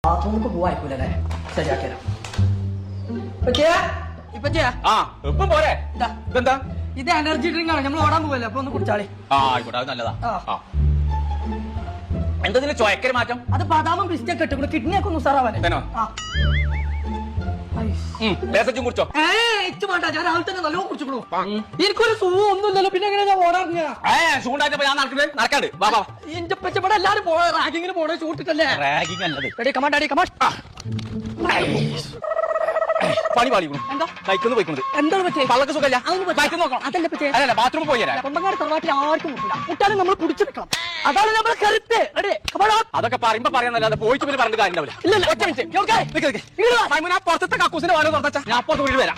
ബാത്റൂമിൽ പോവായിക്കൂലേ ശരിയാക്കിയാ ഇപ്പം പോരെ ഇതെന്താ ഇത് എനർജി ഡ്രിങ്ക് ആണ് നമ്മൾ ഓടാൻ പോവല്ലേ അപ്പൊ ഒന്ന് കുടിച്ചാളി ആയിക്കോട്ടെ അത് നല്ലതാ എന്താ ചോയക്കര മാറ്റം അത് ബദാമും പിസ്റ്റൊക്കെ ഇട്ടു കിഡ്നി ഒക്കെ ഒന്ന് ഉസാറാവാനേ ലേസച്ചും കുറിച്ചോ ഇച്ചു വേണ്ട ഞാൻ രാവിലെ തന്നെ നല്ലോണം കുടിച്ചു എനിക്കൊരു സുഖം ഒന്നുമില്ലല്ലോ പിന്നെ എങ്ങനെ ഞാൻ ഓടാറിഞ്ഞ ചൂണ്ടായിട്ട് ഞാൻ നടക്കാണ്ട് ബാബാ എന്റെ പെച്ചപ്പെടെ എല്ലാരും റാഗിങ്ങിന് പോണേ ചൂട്ടിട്ടല്ലേ റാഗിങ് അല്ലത് കമാൻഡ് കമാൻഡ് പണി പാളിക്കുന്നു എന്താ ബൈക്കൊന്ന് പോയിക്കുന്നത് എന്താണ് പറ്റേ പള്ളക്ക് സുഖമില്ല ബൈക്ക് നോക്കണം അതല്ലേ പറ്റേ അതല്ല ബാത്റൂമിൽ പോയി തരാം കൊണ്ടങ്ങാട് തറവാട്ടിൽ ആർക്കും മുട്ടില്ല മുട്ടാലും നമ്മൾ കുടിച്ചു നിൽക്കണം അതാണ് നമ്മുടെ കരുത്ത് അതൊക്കെ പറയുമ്പോ പറയാന്നല്ലാതെ പോയിട്ട് പിന്നെ പറഞ്ഞ കാര്യം ഉണ്ടാവില്ല പുറത്തെ കക്കൂസിന്റെ വാല തുറച്ചാ ഞാൻ അപ്പുറത്ത് വീട് വരാം